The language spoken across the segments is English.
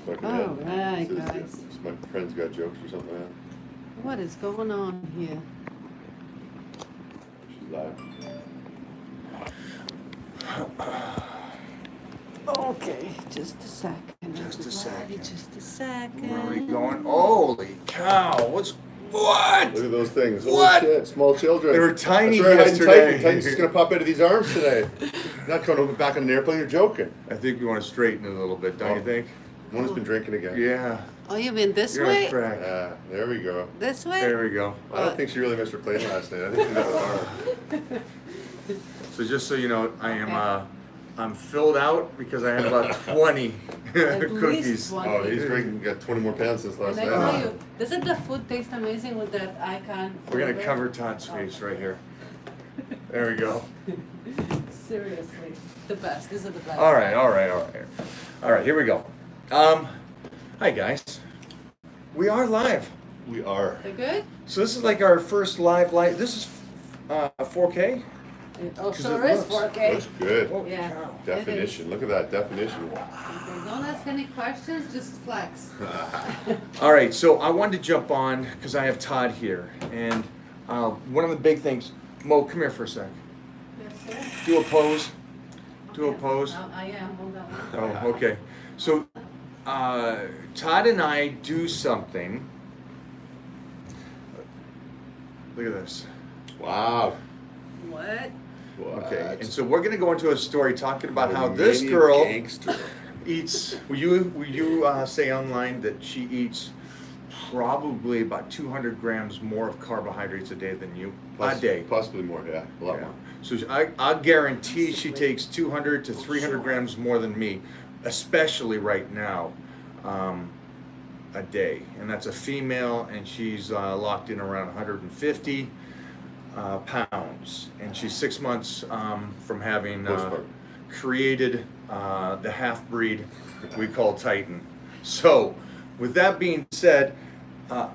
Fucking All head. right, Says that guys. My friend's got jokes or something like that. What is going on here? She's live. Okay, just a second. Just a everybody, second. Just a second. Where are we going? Holy cow! What? Look at those things. What? Holy shit, small children. They were tiny That's right, yesterday. Titan's just gonna pop out of these arms today. Not coming over back on an airplane, you're joking. I think we want to straighten it a little bit, don't you think? One has been drinking again. Yeah. Oh, you mean this You're way? on track. There we go. This way? There we go. I don't think she really missed her plane last night. I think she got an arm. So just so you know, I'm filled out because I had about 20 At cookies. least 20. Oh, he's drinking, got 20 more pounds since last And I night. tell you, doesn't the food taste amazing with that icon? We're gonna flavor? cover Todd's face right here. There we go. Seriously, the best. These are the best. All right. All right, here we go. Hi guys. We are live. We are. They're good? So this is like our first live. This is 4K. Oh, 'Cause sure it is looks- 4K. Looks good. Holy Yeah. cow. Definition. Look at that definition. Okay, don't ask any questions, just flex. All right, so I wanted to jump on because I have Todd here, and one of the big things. Mo, come here for a sec. Yes, sir. Do a pose. Do a pose. I am, hold on. Oh, okay. So Todd and I do something. Look at this. Wow. What? What? Okay, and so we're gonna go into a story talking about how Romanian this girl gangster. eats. Will you say online that she eats probably about 200 grams more of carbohydrates a day than you? A day. Possibly more, yeah. A lot Yeah. more. So I guarantee she takes 200 to 300 grams more than me, especially right now, a day. And that's a female, and she's locked in around 150 pounds. And she's 6 months from having Postpartum. created the half-breed we call Titan. So, with that being said, I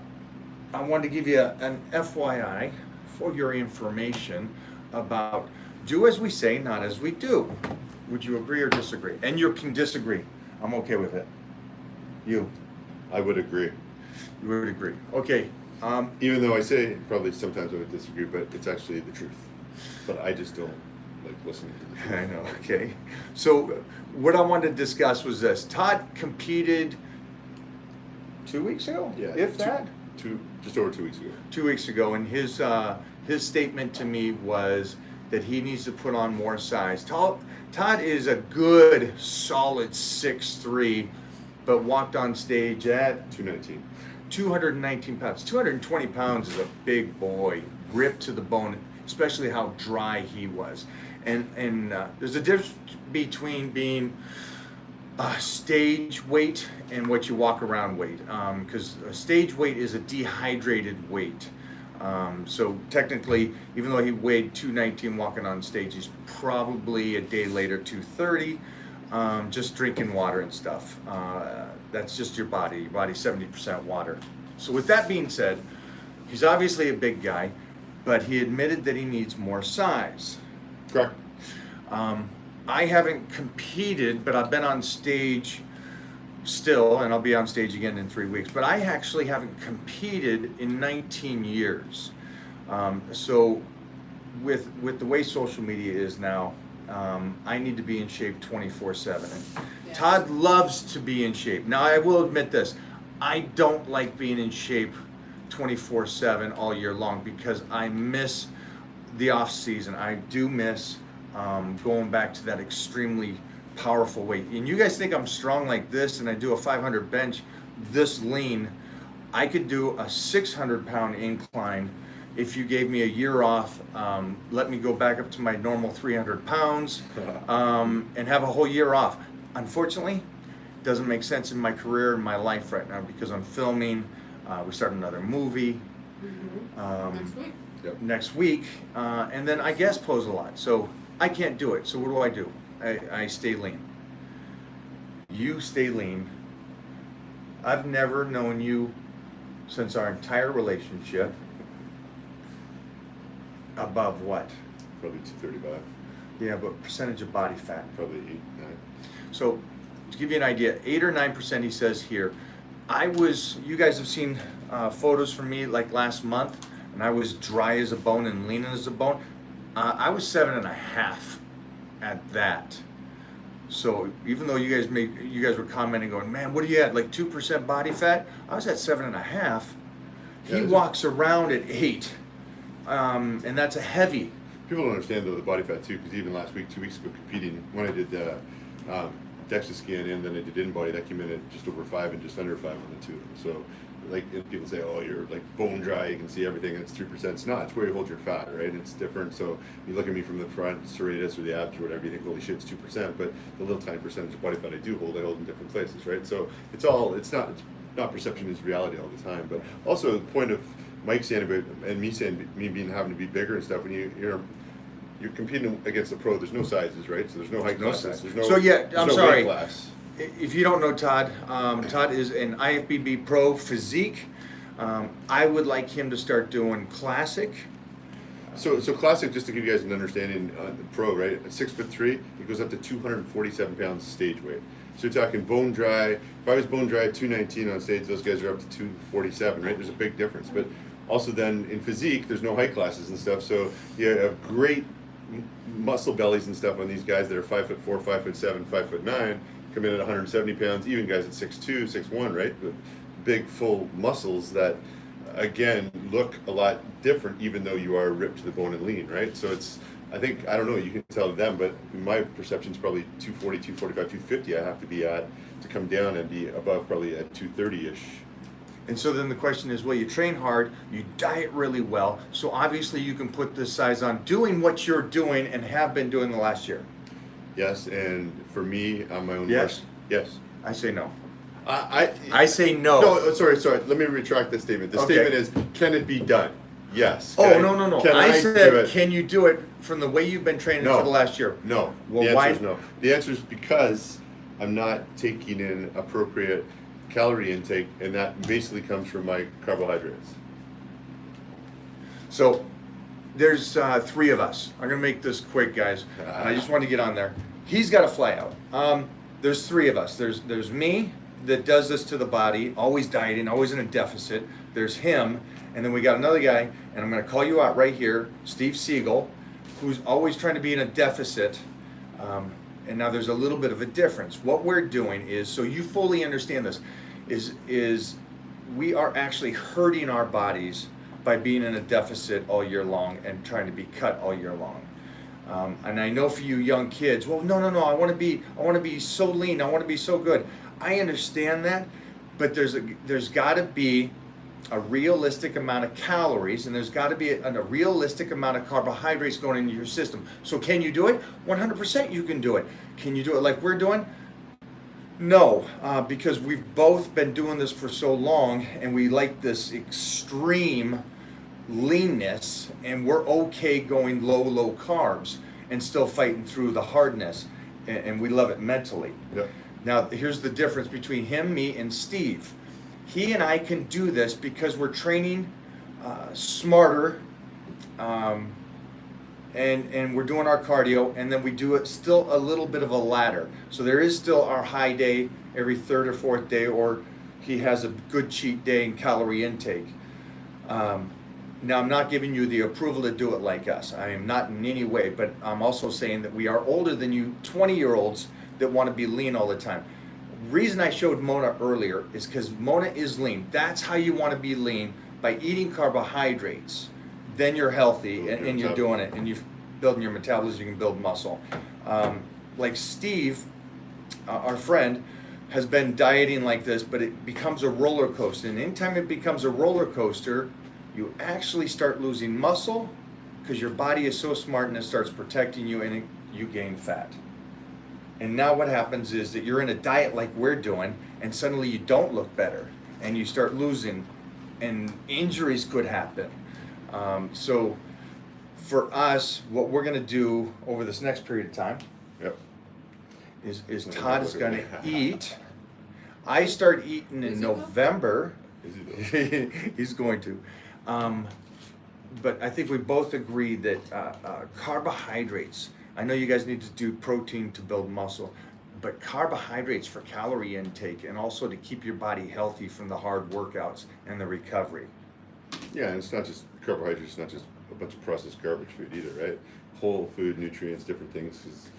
wanted to give you an FYI for your information about do as we say, not as we do. Would you agree or disagree? And you can disagree. I'm okay with it. You I would agree. would agree. Okay. Even though I say probably sometimes I would disagree, but it's actually the truth. But I just don't like listening to the truth. I know. Okay. So what I wanted to discuss was this. Todd competed 2 weeks ago. Yeah. If that. Just over 2 weeks ago. 2 weeks ago, and his statement to me was that he needs to put on more size. Todd is a good, solid 6'3", but walked on stage at 219. 219 pounds. 220 pounds is a big boy, ripped to the bone, especially how dry he was. And there's a difference between being stage weight and what you walk around weight, because stage weight is a dehydrated weight. So technically, even though he weighed 219 walking on stage, he's probably a day later 230, just drinking water and stuff. That's just your body. Your body's 70% water. So with that being said, he's obviously a big guy, but he admitted that he needs more size. Correct. I haven't competed, but I've been on stage still, and I'll be on stage again in 3 weeks. But I actually haven't competed in 19 years. So with the way social media is now, I need to be in shape 24/7. And Yes. Todd loves to be in shape. Now I will admit this, I don't like being in shape 24/7 all year long because I miss the off season. I do miss going back to that extremely powerful weight. And you guys think I'm strong like this and I do a 500 bench this lean. I could do a 600 pound incline if you gave me a year off, let me go back up to my normal 300 pounds and have a whole year off. Unfortunately, it doesn't make sense in my career and my life right now because I'm filming. We start another movie Next week. next week, and then I guest pose a lot. So I can't do it. So what do? I stay lean. You stay lean. I've never known you since our entire relationship above what? Probably 235. Yeah, but percentage of body fat. Probably 8, 9. So to give you an idea, 8 or 9%, he says here. You guys have seen photos from me like last month, and I was dry as a bone and lean as a bone. I was 7.5 at that. So even though you guys were commenting, going, man, what are you at? Like 2% body fat? I was at 7.5. He walks around at 8, and that's a heavy. People don't understand though the body fat too, because even last week, 2 weeks ago, competing when I did DEXA scan and then I did in-body, that came in at just over 5 and just under 5 on the two of them. So like if people say, oh, you're like bone dry, you can see everything, and it's 3%. It's not. It's where you hold your fat, right? And it's different. So you look at me from the front, serratus or the abs or whatever, you think, holy shit, it's 2%. But the little tiny percentage of body fat I do hold, I hold in different places, right? So it's not perception is reality all the time. But also the point of Mike saying about and me saying me being having to be bigger and stuff, when you're competing against a pro, there's no sizes, right? So there's no height classes. There's no. So yeah, there's I'm no sorry. weight class. If you don't know Todd, Todd is an IFBB Pro Physique. I would like him to start doing Classic. So classic, just to give you guys an understanding, the pro, right? At 6'3", it goes up to 247 pounds stage weight. So you're talking bone dry. If I was bone dry at 219 on stage, those guys are up to 247, right? There's a big difference. But also then in physique, there's no height classes and stuff. So you have great muscle bellies and stuff on these guys that are 5'4", 5'7", 5'9", come in at 170 pounds. Even guys at 6'2", 6'1", right? But big full muscles that again look a lot different, even though you are ripped to the bone and lean, right? So it's, I think, I don't know, you can tell them, but my perception is probably 240, 245, 250 I have to be at to come down and be above probably at 230-ish. And so then the question is, well, you train hard, you diet really well, so obviously you can put this size on doing what you're doing and have been doing the last year. Yes, and for me, on my own. Yes. Yes. I say no. I say no. No, sorry. Let me retract this statement. The statement is, can it be done? Yes. Oh, no. Can I do said, it? can you do it from the way you've been training for the last year? No. Well, the why? answer is no. The answer is because I'm not taking in appropriate calorie intake, and that basically comes from my carbohydrates. So there's 3 of us. I'm gonna make this quick, guys. I just want to get on there. He's got to fly out. There's 3 of us. There's me that does this to the body, always dieting, always in a deficit. There's him, and then we got another guy, and I'm gonna call you out right here, Steve Siegel, who's always trying to be in a deficit. And now there's a little bit of a difference. What we're doing is, so you fully understand this, is we are actually hurting our bodies by being in a deficit all year long and trying to be cut all year long. And I know for you young kids, well, no, I want to be so lean, I want to be so good. I understand that, but there's got to be a realistic amount of calories, and there's got to be a realistic amount of carbohydrates going into your system. So can you do it? 100% you can do it. Can you do it like we're doing? No, because we've both been doing this for so long, and we like this extreme leanness, and we're okay going low carbs and still fighting through the hardness, and we love it mentally. Yep. Now, here's the difference between him, me, and Steve. He and I can do this because we're training smarter, and we're doing our cardio, and then we do it still a little bit of a ladder. So there is still our high day every 3rd or 4th day, or he has a good cheat day in calorie intake. Now, I'm not giving you the approval to do it like us. I am not in any way, but I'm also saying that we are older than you 20-year-olds that want to be lean all the time. Reason I showed Mona earlier is because Mona is lean. That's how you want to be lean, by eating carbohydrates. Then you're healthy, and you're doing it, and you're building your metabolism, you can build muscle. Like Steve, our friend, has been dieting like this, but it becomes a roller coaster. And anytime it becomes a roller coaster, you actually start losing muscle because your body is so smart and it starts protecting you, and you gain fat. And now what happens is that you're in a diet like we're doing, and suddenly you don't look better, and you start losing, and injuries could happen. So for us, what we're going to do over this next period of time, Yep. is Todd is going to eat. I start eating in November. Is he He's going to. But I think we both agree that carbohydrates, I know you guys need to do protein to build muscle, but carbohydrates for calorie intake and also to keep your body healthy from the hard workouts and the recovery. Yeah, and it's not just carbohydrates, it's not just a bunch of processed garbage food either, right? Whole food, nutrients, different things. 'Cause,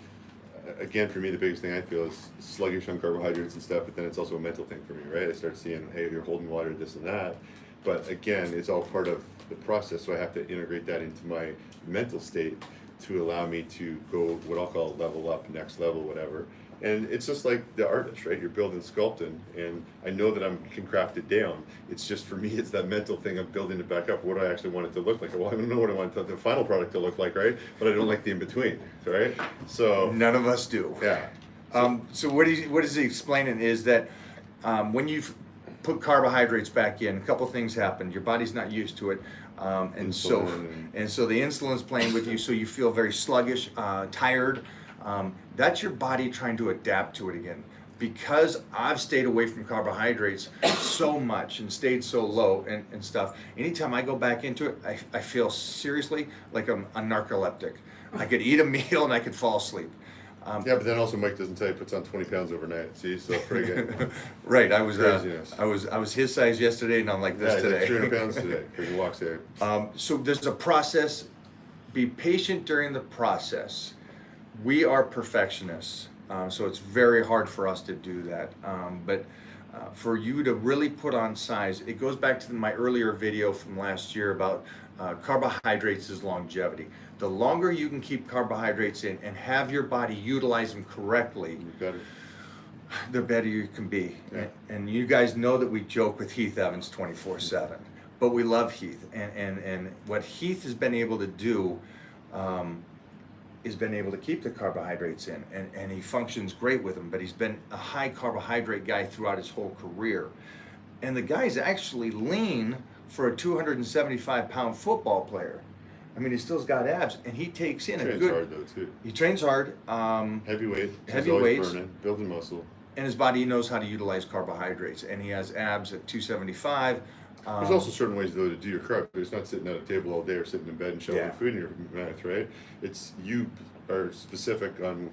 again, for me, the biggest thing I feel is sluggish on carbohydrates and stuff, but then it's also a mental thing for me, right? I start seeing, hey, you're holding water, this and that. But again, it's all part of the process, so I have to integrate that into my mental state to allow me to go what I'll call level up, next level, whatever. And it's just like the artist, right? You're building, sculpting, and I know that I can craft it down. It's just for me, it's that mental thing of building it back up. What do I actually want it to look like? Well, I don't know what I want the final product to look like, right? But I don't like the in between, right? So None of us do. yeah, So what is he explaining is that when you put carbohydrates back in, a couple things happen. Your body's not used to it, and so the insulin's playing with you, so you feel very sluggish, tired. That's your body trying to adapt to it again. Because I've stayed away from carbohydrates so much and stayed so low and stuff, anytime I go back into it, I feel seriously like I'm a narcoleptic. I could eat a meal and I could fall asleep. yeah, but then also Mike doesn't tell you he puts on 20 pounds overnight. See, so pretty good. Right, I was Craziness. I was his size yesterday, and I'm like this Yeah, he's like today. 300 pounds today. He walks there. So there's a process. Be patient during the process. We are perfectionists, so it's very hard for us to do that. But for you to really put on size, it goes back to my earlier video from last year about carbohydrates is longevity. The longer you can keep carbohydrates in and have your body utilize them correctly, You've got it. the better you can be. Yeah. And you guys know that we joke with Heath Evans 24/7, but we love Heath. And what Heath has been able to do is been able to keep the carbohydrates in, and he functions great with them, but he's been a high carbohydrate guy throughout his whole career. And the guy's actually lean for a 275-pound football player. I mean, he still's got abs, and he takes in a Trains good... hard though too. He trains hard. Heavy weight. Heavy He's always weights. burning, building muscle. And his body knows how to utilize carbohydrates, and he has abs at 275. There's also certain ways though to do your carb. It's not sitting at a table all day or sitting in bed and shoveling Yeah. food in your mouth, right? It's you are specific on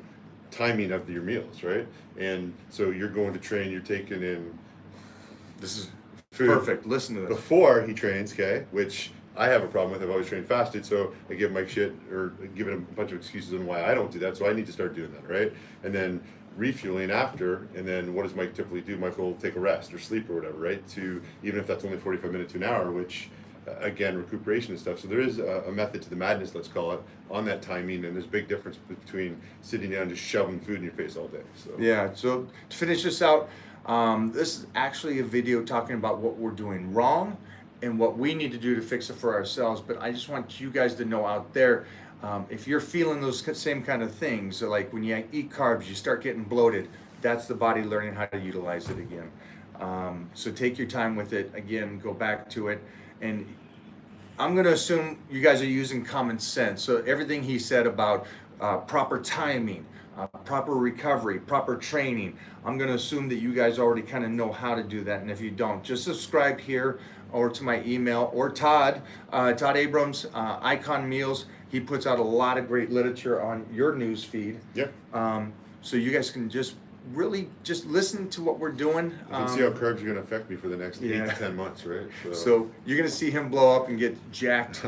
timing of your meals, right? And so you're going to train, you're taking in This is food perfect. Listen to this. before he trains, okay? Which I have a problem with. I've always trained fasted, so I give Mike shit or give him a bunch of excuses on why I don't do that. So I need to start doing that, right? And then refueling after, and then what does Mike typically do? Mike will take a rest or sleep or whatever, right? To even if that's only 45 minutes to an hour, which again, recuperation and stuff. So there is a method to the madness, let's call it, on that timing, and there's a big difference between sitting down and just shoving food in your face all day. So Yeah, so to finish this out, this is actually a video talking about what we're doing wrong and what we need to do to fix it for ourselves. But I just want you guys to know out there, if you're feeling those same kind of things, so like when you eat carbs, you start getting bloated, that's the body learning how to utilize it again. So take your time with it. Again, go back to it. And I'm going to assume you guys are using common sense. So everything he said about proper timing, proper recovery, proper training, I'm going to assume that you guys already kind of know how to do that. And if you don't, just subscribe here or to my email, or Todd Abrams, Icon Meals. He puts out a lot of great literature on your news feed. Yep. So you guys can just really just listen to what we're doing. You can see how carbs are going to affect me for the next 8 yeah. to 10 months, right? So you're going to see him blow up and get jacked.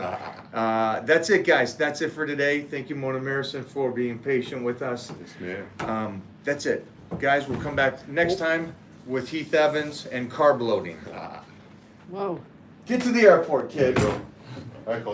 That's it, guys. That's it for today. Thank you, Mona Marison, for being patient with us. Yes, man. That's it. Guys, we'll come back next time with Heath Evans and carb loading. Whoa. Get to the airport, kid. I call